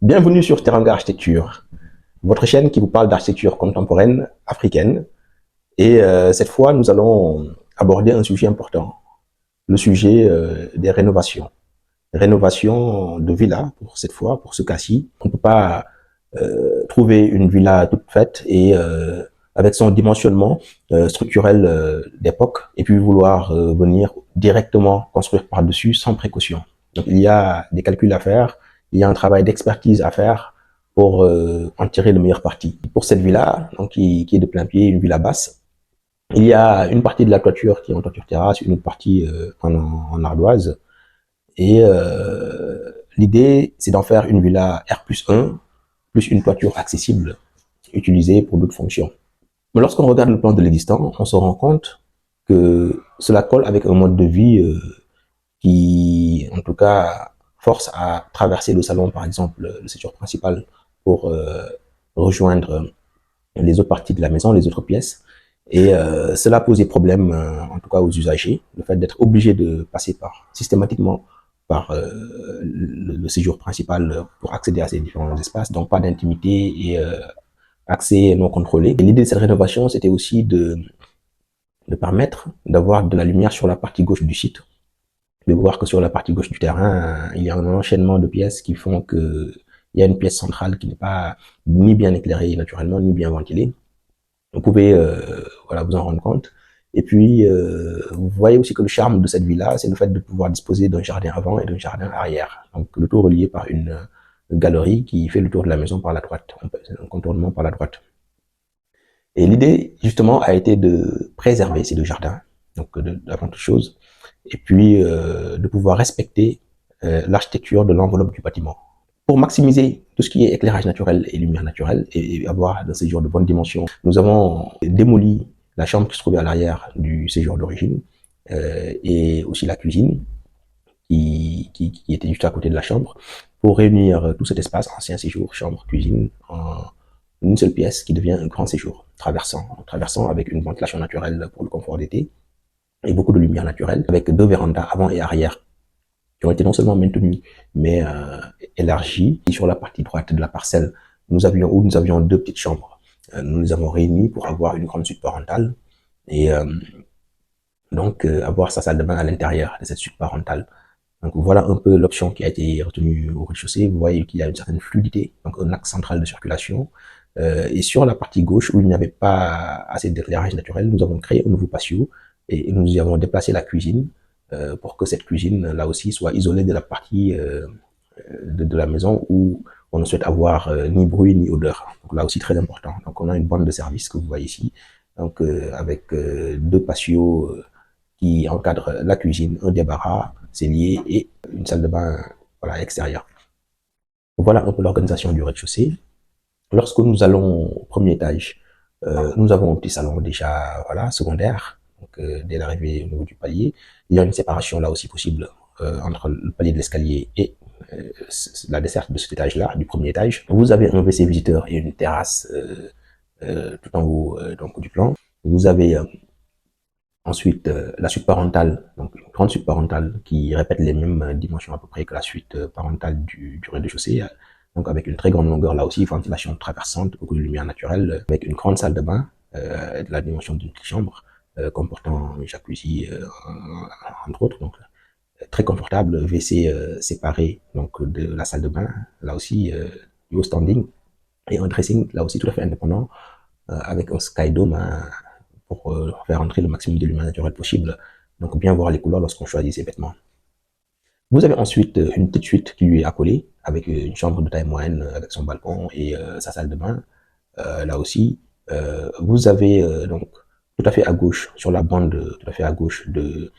Bienvenue sur Teranga Architecture, votre chaîne qui vous parle d'architecture contemporaine africaine. Et cette fois, nous allons aborder un sujet important, le sujet des rénovations. Rénovation de villa, pour cette fois, pour ce cas-ci. On ne peut pas trouver une villa toute faite et avec son dimensionnement structurel d'époque, et puis vouloir venir directement construire par-dessus sans précaution. Donc il y a des calculs à faire, il y a un travail d'expertise à faire pour en tirer le meilleur parti. Pour cette villa, donc qui est de plein pied, une villa basse, il y a une partie de la toiture qui est en toiture terrasse, une autre partie en ardoise. Et l'idée, c'est d'en faire une villa R+1, plus une toiture accessible, utilisée pour d'autres fonctions. Mais lorsqu'on regarde le plan de l'existant, on se rend compte que cela colle avec un mode de vie qui, en tout cas, force à traverser le salon, par exemple, le séjour principal, pour rejoindre les autres parties de la maison, les autres pièces. Et cela pose des problèmes, en tout cas aux usagers, le fait d'être obligé de passer systématiquement par le séjour principal pour accéder à ces différents espaces, donc pas d'intimité et accès non contrôlé. Et l'idée de cette rénovation, c'était aussi de permettre d'avoir de la lumière sur la partie gauche du site, de voir que sur la partie gauche du terrain, il y a un enchaînement de pièces qui font que il y a une pièce centrale qui n'est pas ni bien éclairée naturellement, ni bien ventilée. Vous pouvez voilà, vous en rendre compte. Et puis, vous voyez aussi que le charme de cette villa, c'est le fait de pouvoir disposer d'un jardin avant et d'un jardin arrière. Donc, le tout relié par une galerie qui fait le tour de la maison par la droite, un contournement par la droite. Et l'idée, justement, a été de préserver ces deux jardins, donc avant toute chose, et puis de pouvoir respecter l'architecture de l'enveloppe du bâtiment. Pour maximiser tout ce qui est éclairage naturel et lumière naturelle et avoir un séjour de bonne dimension, nous avons démoli la chambre qui se trouvait à l'arrière du séjour d'origine et aussi la cuisine qui était juste à côté de la chambre pour réunir tout cet espace, ancien séjour, chambre, cuisine, en une seule pièce qui devient un grand séjour, traversant avec une ventilation naturelle pour le confort d'été et beaucoup de lumière naturelle, avec deux vérandas avant et arrière qui ont été non seulement maintenues, mais élargies. Et sur la partie droite de la parcelle, nous avions deux petites chambres. Nous les avons réunies pour avoir une grande suite parentale et donc avoir sa salle de bain à l'intérieur de cette suite parentale. Donc voilà un peu l'option qui a été retenue au rez-de-chaussée. Vous voyez qu'il y a une certaine fluidité, donc un axe central de circulation. Et sur la partie gauche, où il n'y avait pas assez d'éclairage naturel, nous avons créé un nouveau patio et nous y avons déplacé la cuisine pour que cette cuisine, là aussi, soit isolée de la partie de la maison où on ne souhaite avoir ni bruit ni odeur. Donc là aussi, très important. Donc on a une bande de service que vous voyez ici, donc avec deux patios qui encadrent la cuisine, un débarras, cellier et une salle de bain voilà, extérieure. Voilà un peu l'organisation du rez-de-chaussée. Lorsque nous allons au premier étage, nous avons un petit salon déjà voilà, secondaire, donc, dès l'arrivée au niveau du palier. Il y a une séparation là aussi possible entre le palier de l'escalier et la desserte de cet étage-là, du premier étage. Vous avez un WC visiteur et une terrasse tout en haut donc, du plan. Vous avez ensuite la suite parentale, donc une grande suite parentale qui répète les mêmes dimensions à peu près que la suite parentale du rez-de-chaussée. Donc avec une très grande longueur là aussi, ventilation traversante, beaucoup de lumière naturelle, avec une grande salle de bain de la dimension d'une petite chambre, comportant un jacuzzi entre autres. Donc très confortable, WC séparé donc de la salle de bain, là aussi du haut standing, et un dressing là aussi tout à fait indépendant, avec un skydome pour faire entrer le maximum de lumière naturelle possible. Donc bien voir les couleurs lorsqu'on choisit ses vêtements. Vous avez ensuite une petite suite qui lui est accolée, avec une chambre de taille moyenne, avec son balcon et sa salle de bain. Là aussi, vous avez donc tout à fait à gauche, sur la bande tout à fait à gauche du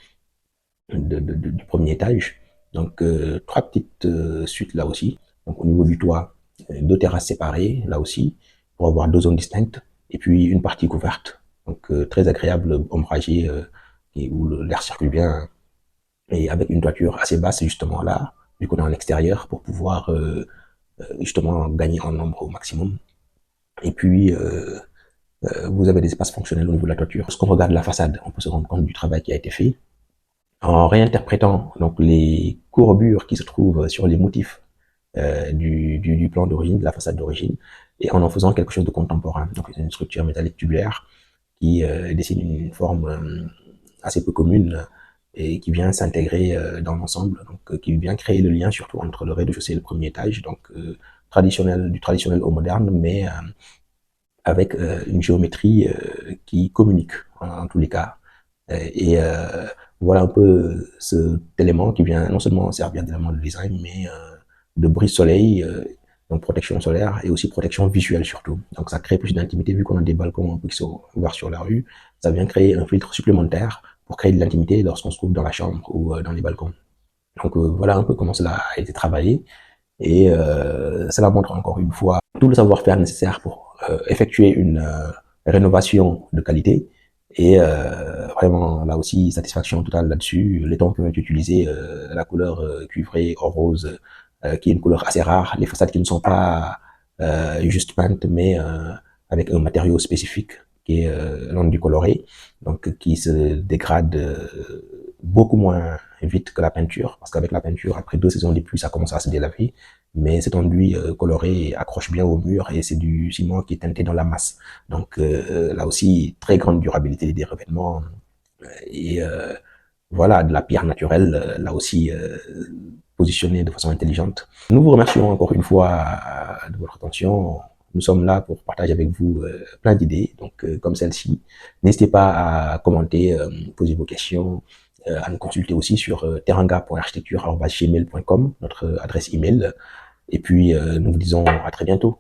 premier étage, donc trois petites suites là aussi. Donc au niveau du toit, deux terrasses séparées là aussi, pour avoir deux zones distinctes, et puis une partie couverte, donc très agréable, ombragée, où l'air circule bien, et avec une toiture assez basse justement là, du côté en extérieur, pour pouvoir justement gagner en ombre au maximum. Et puis vous avez des espaces fonctionnels au niveau de la toiture. Lorsqu'on regarde la façade, on peut se rendre compte du travail qui a été fait en réinterprétant donc les courbures qui se trouvent sur les motifs du plan d'origine, de la façade d'origine, et en faisant quelque chose de contemporain. Donc c'est une structure métallique tubulaire qui dessine une forme assez peu commune et qui vient s'intégrer dans l'ensemble, donc qui vient créer le lien surtout entre le rez-de-chaussée et le premier étage, donc du traditionnel au moderne, mais avec une géométrie qui communique en tous les cas. Et voilà un peu cet élément qui vient non seulement servir d'élément de design, mais de brise-soleil, donc protection solaire et aussi protection visuelle surtout. Donc ça crée plus d'intimité vu qu'on a des balcons un peu qui sont ouverts sur la rue. Ça vient créer un filtre supplémentaire pour créer de l'intimité lorsqu'on se trouve dans la chambre ou dans les balcons. Donc voilà un peu comment cela a été travaillé. Et cela montre encore une fois tout le savoir-faire nécessaire pour effectuer une rénovation de qualité. Et vraiment, là aussi, satisfaction totale là-dessus. Les tons qui ont été utilisés, la couleur cuivrée or rose, qui est une couleur assez rare. Les façades qui ne sont pas juste peintes, mais avec un matériau spécifique qui est l'enduit coloré, donc qui se dégrade beaucoup moins vite que la peinture, parce qu'avec la peinture, après 2 saisons de pluie, ça commence à se délaver, mais cet enduit coloré accroche bien au mur et c'est du ciment qui est teinté dans la masse. Donc là aussi, très grande durabilité des revêtements et voilà, de la pierre naturelle, là aussi positionnée de façon intelligente. Nous vous remercions encore une fois de votre attention. Nous sommes là pour partager avec vous plein d'idées, donc comme celle-ci. N'hésitez pas à commenter, poser vos questions, à nous consulter aussi sur teranga.architecture@gmail.com, notre adresse email. Et puis, nous vous disons à très bientôt.